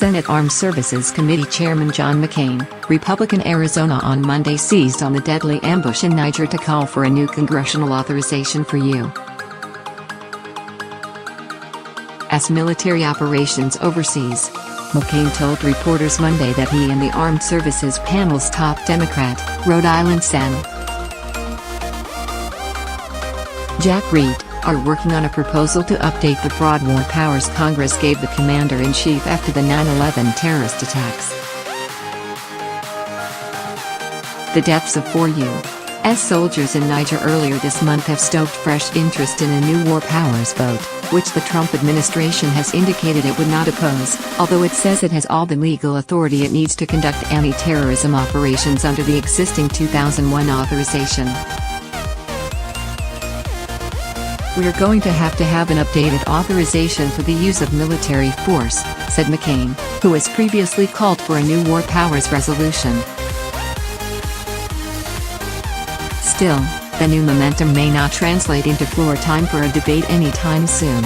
Senate Armed Services Committee Chairman John McCain, Republican Arizona on Monday seized on the deadly ambush in Niger to call for a new congressional authorization for U.S. military operations overseas. McCain told reporters Monday that he and the Armed Services panel's top Democrat, Rhode Island Sen. Jack Reed, are working on a proposal to update the broad war powers Congress gave the commander-in-chief after the 9/11 terrorist attacks. The deaths of 4 U.S. soldiers in Niger earlier this month have stoked fresh interest in a new war powers vote, which the Trump administration has indicated it would not oppose, although it says it has all the legal authority it needs to conduct anti-terrorism operations under the existing 2001 authorization. "We are going to have an updated authorization for the use of military force," said McCain, who has previously called for a new war powers resolution. Still, the new momentum may not translate into floor time for a debate anytime soon.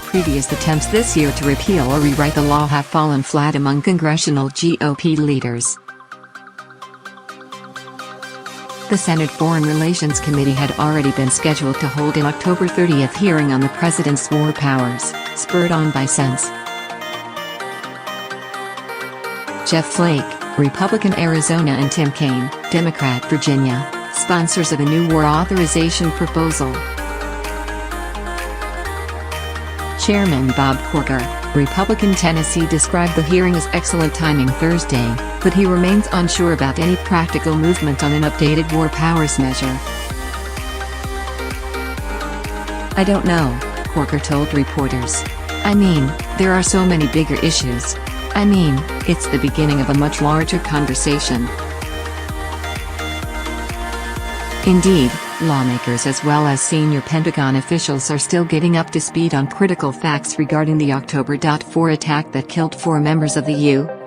Previous attempts this year to repeal or rewrite the law have fallen flat among congressional GOP leaders. The Senate Foreign Relations Committee had already been scheduled to hold an October 30th hearing on the president's war powers, spurred on by Sen's Jeff Flake, Republican Arizona, and Tim Kaine, Democrat Virginia, sponsors of a new war authorization proposal. Chairman Bob Corker, Republican Tennessee, described the hearing as excellent timing Thursday, but he remains unsure about any practical movement on an updated war powers measure. "I don't know," Corker told reporters. "I mean, there are so many bigger issues. I mean, it's the beginning of a much larger conversation." Indeed, lawmakers as well as senior Pentagon officials are still getting up to speed on critical facts regarding the October 4 attack that killed 4 members of the U.S.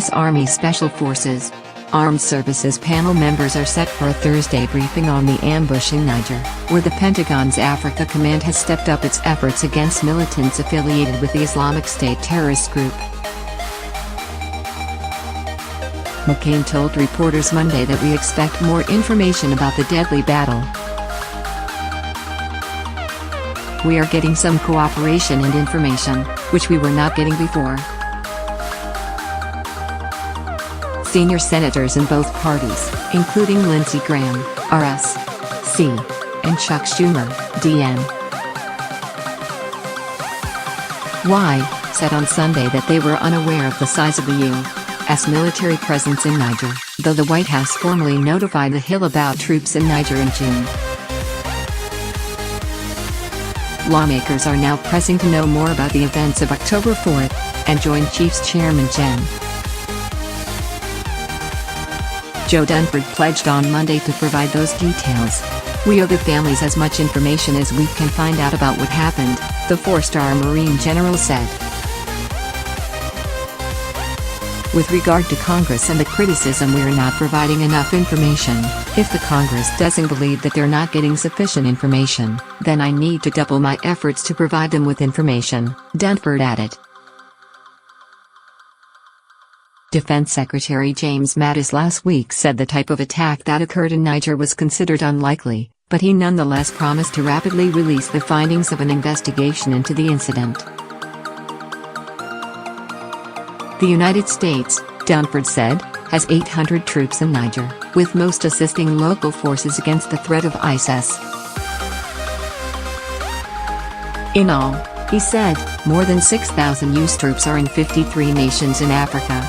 Army Special Forces. Armed Services panel members are set for a Thursday briefing on the ambush in Niger, where the Pentagon's Africa Command has stepped up its efforts against militants affiliated with the Islamic State terrorist group. McCain told reporters Monday that we expect more information about the deadly battle. "We are getting some cooperation and information, which we were not getting before." Senior senators in both parties, including Lindsey Graham, RSC, and Chuck Schumer, DN. Y, said on Sunday that they were unaware of the size of the U.S. military presence in Niger, though the White House formally notified the Hill about troops in Niger in June. Lawmakers are now pressing to know more about the events of October 4, and Joint Chiefs Chairman Joe Dunford pledged on Monday to provide those details. "We owe the families as much information as we can find out about what happened," the 4-star Marine general said. "With regard to Congress and the criticism we are not providing enough information, if the Congress doesn't believe that they're not getting sufficient information, then I need to double my efforts to provide them with information," Dunford added. Defense Secretary James Mattis last week said the type of attack that occurred in Niger was considered unlikely, but he nonetheless promised to rapidly release the findings of an investigation into the incident. The United States, Dunford said, has 800 troops in Niger, with most assisting local forces against the threat of ISIS. In all, he said, more than 6,000 U.S. troops are in 53 nations in Africa.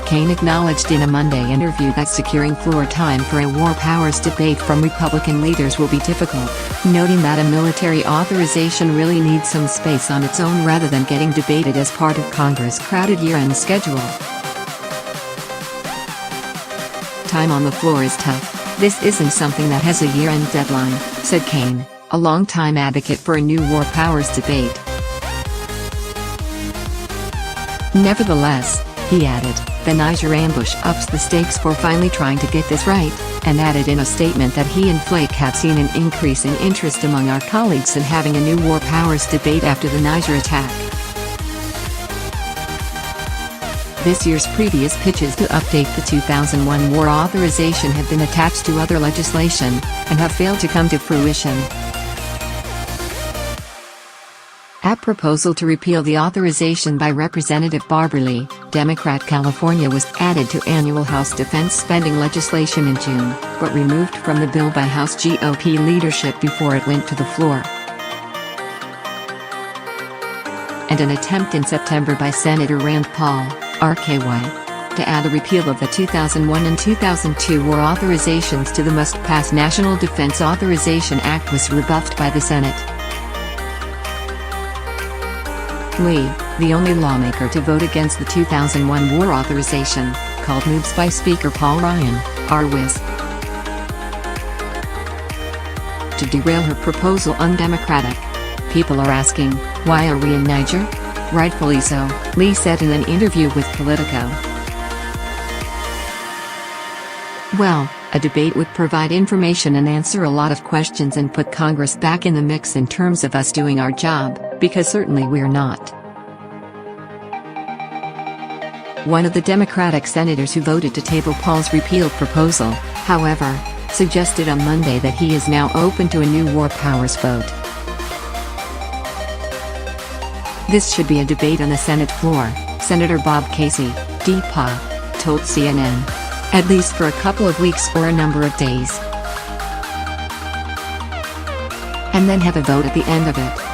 Kaine acknowledged in a Monday interview that securing floor time for a war powers debate from Republican leaders will be difficult, noting that a military authorization really needs some space on its own rather than getting debated as part of Congress' crowded year-end schedule. "Time on the floor is tough. This isn't something that has a year-end deadline," said Kaine, a longtime advocate for a new war powers debate. Nevertheless, He added, "The Niger ambush ups the stakes for finally trying to get this right," and added in a statement that he and Flake have seen an increase in interest among our colleagues in having a new war powers debate after the Niger attack. This year's previous pitches to update the 2001 war authorization have been attached to other legislation, and have failed to come to fruition. A proposal to repeal the authorization by Representative Barbara Lee, Democrat California, was added to annual House defense spending legislation in June, but removed from the bill by House GOP leadership before it went to the floor. And an attempt in September by Senator Rand Paul, RKY, to add a repeal of the 2001 and 2002 war authorizations to the must-pass National Defense Authorization Act was rebuffed by the Senate. Lee, the only lawmaker to vote against the 2001 war authorization, called moves by Speaker Paul Ryan, "RWIS," to derail her proposal undemocratic. "People are asking, why are we in Niger? Rightfully so," Lee said in an interview with Politico. "Well, a debate would provide information and answer a lot of questions and put Congress back in the mix in terms of us doing our job, because certainly we're not." One of the Democratic senators who voted to table Paul's repeal proposal, however, suggested on Monday that he is now open to a new war powers vote. "This should be a debate on the Senate floor," Senator Bob Casey, DPA, told CNN. "At least for a couple of weeks or a number of days. And then have a vote at the end of it."